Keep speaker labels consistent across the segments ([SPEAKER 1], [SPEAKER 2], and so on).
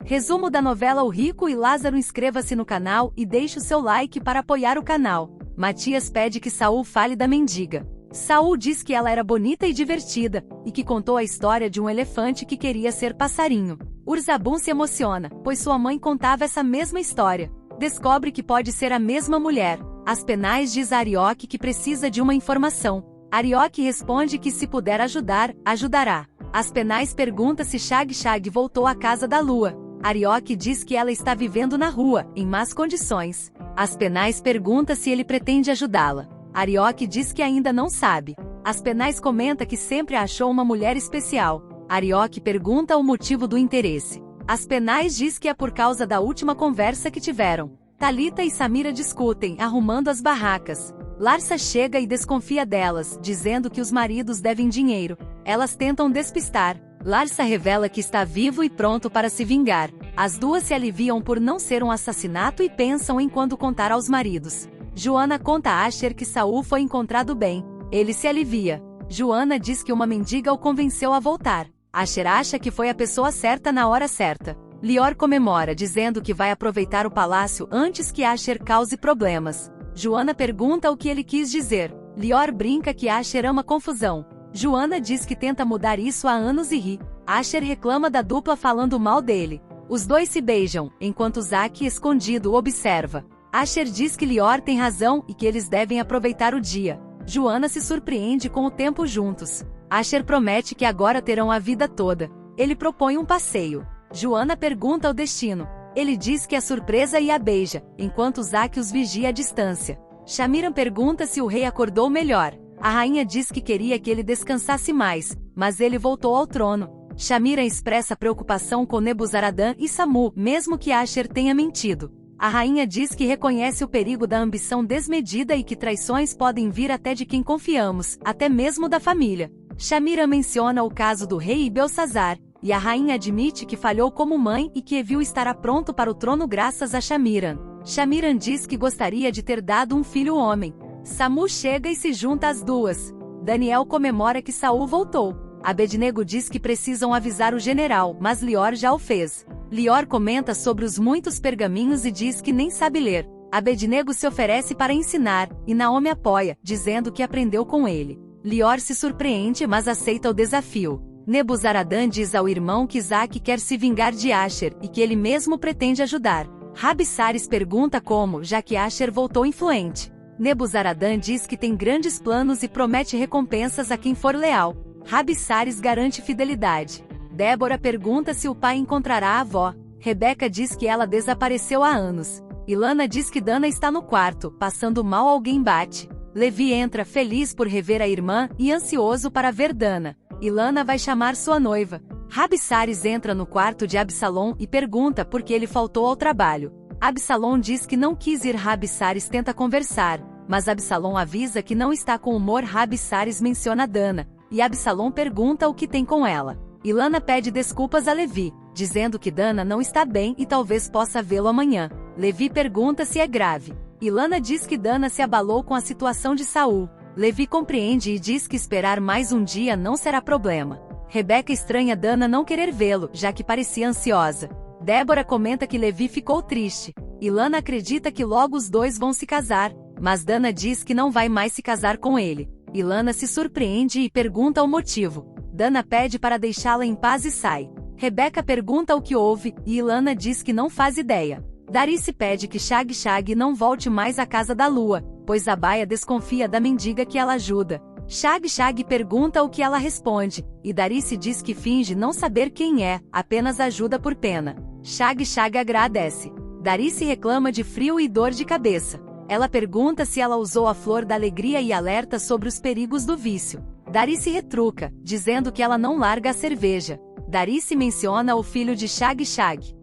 [SPEAKER 1] Resumo da novela O Rico e Lázaro. Inscreva-se no canal e deixe o seu like para apoiar o canal. Matias pede que Saul fale da mendiga. Saul diz que ela era bonita e divertida, e que contou a história de um elefante que queria ser passarinho. Urzabum se emociona, pois sua mãe contava essa mesma história. Descobre que pode ser a mesma mulher. Aspenais diz a Arioque que precisa de uma informação. Arioque responde que se puder ajudar, ajudará. Aspenais pergunta se Shag voltou à casa da lua. Arioque diz que ela está vivendo na rua, em más condições. Aspenais pergunta se ele pretende ajudá-la. Arioque diz que ainda não sabe. Aspenais comenta que sempre a achou uma mulher especial. Arioque pergunta o motivo do interesse. Aspenais diz que é por causa da última conversa que tiveram. Thalita e Samira discutem, arrumando as barracas. Larsa chega e desconfia delas, dizendo que os maridos devem dinheiro. Elas tentam despistar. Larsa revela que está vivo e pronto para se vingar. As duas se aliviam por não ser um assassinato e pensam em quando contar aos maridos. Joana conta a Asher que Saul foi encontrado bem. Ele se alivia. Joana diz que uma mendiga o convenceu a voltar. Asher acha que foi a pessoa certa na hora certa. Lior comemora, dizendo que vai aproveitar o palácio antes que Asher cause problemas. Joana pergunta o que ele quis dizer. Lior brinca que Asher ama confusão. Joana diz que tenta mudar isso há anos e ri. Asher reclama da dupla falando mal dele. Os dois se beijam, enquanto Zack, escondido, observa. Asher diz que Lior tem razão e que eles devem aproveitar o dia. Joana se surpreende com o tempo juntos. Asher promete que agora terão a vida toda. Ele propõe um passeio. Joana pergunta o destino. Ele diz que é surpresa e a beija, enquanto Zack os vigia à distância. Shamiran pergunta se o rei acordou melhor. A rainha diz que queria que ele descansasse mais, mas ele voltou ao trono. Shamiran expressa preocupação com Nebuzaradan e Samu, mesmo que Asher tenha mentido. A rainha diz que reconhece o perigo da ambição desmedida e que traições podem vir até de quem confiamos, até mesmo da família. Shamiran menciona o caso do rei e Belsazar, e a rainha admite que falhou como mãe e que Evil estará pronto para o trono graças a Shamiran. Shamiran diz que gostaria de ter dado um filho homem. Samu chega e se junta às duas. Daniel comemora que Saul voltou. Abednego diz que precisam avisar o general, mas Lior já o fez. Lior comenta sobre os muitos pergaminhos e diz que nem sabe ler. Abednego se oferece para ensinar, e Naomi apoia, dizendo que aprendeu com ele. Lior se surpreende, mas aceita o desafio. Nebuzaradan diz ao irmão que Zack quer se vingar de Asher, e que ele mesmo pretende ajudar. Rabissares pergunta como, já que Asher voltou influente. Nebuzaradan diz que tem grandes planos e promete recompensas a quem for leal. Rabissares garante fidelidade. Débora pergunta se o pai encontrará a avó. Rebeca diz que ela desapareceu há anos. Ilana diz que Dana está no quarto, passando mal. Alguém bate. Levi entra feliz por rever a irmã e ansioso para ver Dana. Ilana vai chamar sua noiva. Rabissares entra no quarto de Absalom e pergunta por que ele faltou ao trabalho. Absalom diz que não quis ir. Rabissares tenta conversar, mas Absalom avisa que não está com humor. Rabissares menciona Dana, e Absalom pergunta o que tem com ela. Ilana pede desculpas a Levi, dizendo que Dana não está bem e talvez possa vê-lo amanhã. Levi pergunta se é grave. Ilana diz que Dana se abalou com a situação de Saul. Levi compreende e diz que esperar mais um dia não será problema. Rebeca estranha Dana não querer vê-lo, já que parecia ansiosa. Débora comenta que Levi ficou triste. Ilana acredita que logo os dois vão se casar, mas Dana diz que não vai mais se casar com ele. Ilana se surpreende e pergunta o motivo. Dana pede para deixá-la em paz e sai. Rebeca pergunta o que houve, e Ilana diz que não faz ideia. Darice pede que Shag não volte mais à casa da lua, pois Abaia desconfia da mendiga que ela ajuda. Shag pergunta o que ela responde, e Darice diz que finge não saber quem é, apenas ajuda por pena. Shag agradece. Darice reclama de frio e dor de cabeça. Ela pergunta se ela usou a flor da alegria e alerta sobre os perigos do vício. Darice retruca, dizendo que ela não larga a cerveja. Darice menciona o filho de Shag.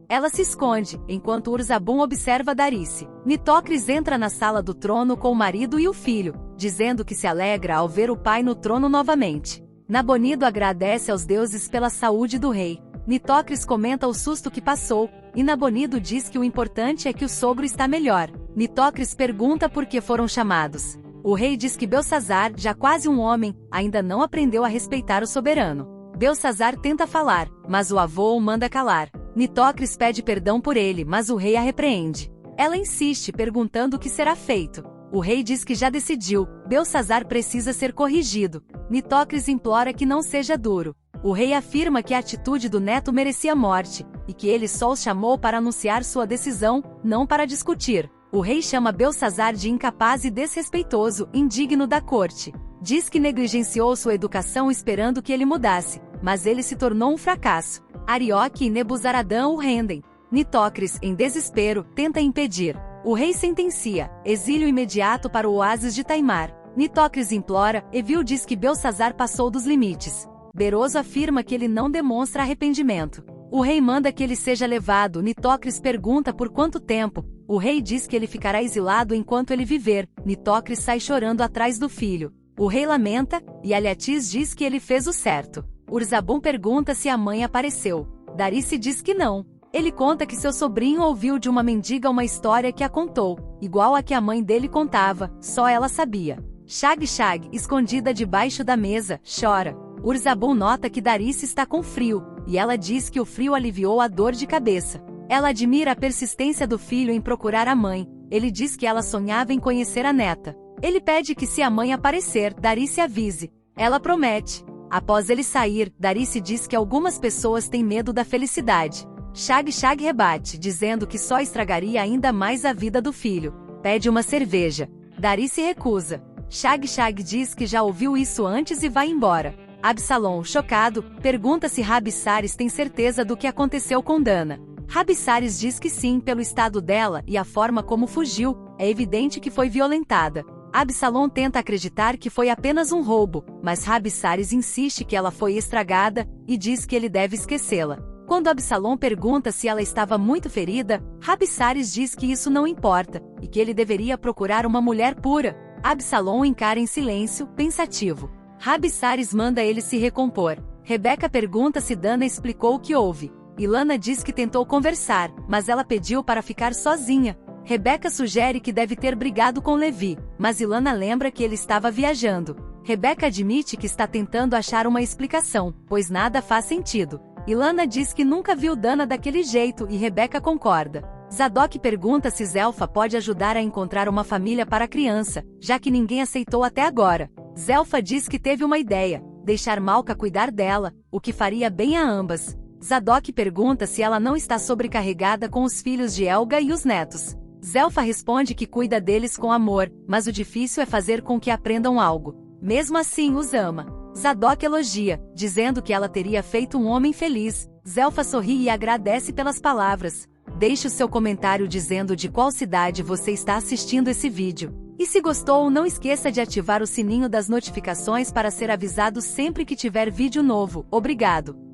[SPEAKER 1] Ela se esconde, enquanto Urzabum observa Darice. Nitocris entra na sala do trono com o marido e o filho, dizendo que se alegra ao ver o pai no trono novamente. Nabonido agradece aos deuses pela saúde do rei. Nitocris comenta o susto que passou, e Nabonido diz que o importante é que o sogro está melhor. Nitocris pergunta por que foram chamados. O rei diz que Belsazar, já quase um homem, ainda não aprendeu a respeitar o soberano. Belsazar tenta falar, mas o avô o manda calar. Nitocris pede perdão por ele, mas o rei a repreende. Ela insiste, perguntando o que será feito. O rei diz que já decidiu, Belsazar precisa ser corrigido. Nitocris implora que não seja duro. O rei afirma que a atitude do neto merecia morte, e que ele só os chamou para anunciar sua decisão, não para discutir. O rei chama Belsazar de incapaz e desrespeitoso, indigno da corte. Diz que negligenciou sua educação esperando que ele mudasse, mas ele se tornou um fracasso. Arioque e Nebuzaradã o rendem. Nitocris, em desespero, tenta impedir. O rei sentencia, exílio imediato para o oásis de Taimar. Nitocris implora, Evil diz que Belsazar passou dos limites. Beroso afirma que ele não demonstra arrependimento. O rei manda que ele seja levado. Nitocris pergunta por quanto tempo. O rei diz que ele ficará exilado enquanto ele viver. Nitocris sai chorando atrás do filho. O rei lamenta, e Aliatis diz que ele fez o certo. Urzabum pergunta se a mãe apareceu. Darice diz que não. Ele conta que seu sobrinho ouviu de uma mendiga uma história que a contou, igual a que a mãe dele contava, só ela sabia. Shag, escondida debaixo da mesa, chora. Urzabum nota que Darice está com frio, e ela diz que o frio aliviou a dor de cabeça. Ela admira a persistência do filho em procurar a mãe. Ele diz que ela sonhava em conhecer a neta. Ele pede que se a mãe aparecer, Darice avise. Ela promete. Após ele sair, Darice diz que algumas pessoas têm medo da felicidade. Shag rebate, dizendo que só estragaria ainda mais a vida do filho. Pede uma cerveja. Darice recusa. Shag diz que já ouviu isso antes e vai embora. Absalom, chocado, pergunta se Rabissares tem certeza do que aconteceu com Dana. Rabissares diz que sim, pelo estado dela e a forma como fugiu, é evidente que foi violentada. Absalom tenta acreditar que foi apenas um roubo, mas Rabissares insiste que ela foi estragada, e diz que ele deve esquecê-la. Quando Absalom pergunta se ela estava muito ferida, Rabissares diz que isso não importa, e que ele deveria procurar uma mulher pura. Absalom encara em silêncio, pensativo. Rabissares manda ele se recompor. Rebeca pergunta se Dana explicou o que houve. Ilana diz que tentou conversar, mas ela pediu para ficar sozinha. Rebeca sugere que deve ter brigado com Levi, mas Ilana lembra que ele estava viajando. Rebeca admite que está tentando achar uma explicação, pois nada faz sentido. Ilana diz que nunca viu Dana daquele jeito e Rebeca concorda. Zadok pergunta se Zelfa pode ajudar a encontrar uma família para a criança, já que ninguém aceitou até agora. Zelfa diz que teve uma ideia, deixar Malca cuidar dela, o que faria bem a ambas. Zadok pergunta se ela não está sobrecarregada com os filhos de Helga e os netos. Zelfa responde que cuida deles com amor, mas o difícil é fazer com que aprendam algo. Mesmo assim os ama. Zadok elogia, dizendo que ela teria feito um homem feliz. Zelfa sorri e agradece pelas palavras. Deixe o seu comentário dizendo de qual cidade você está assistindo esse vídeo. E se gostou, não esqueça de ativar o sininho das notificações para ser avisado sempre que tiver vídeo novo. Obrigado!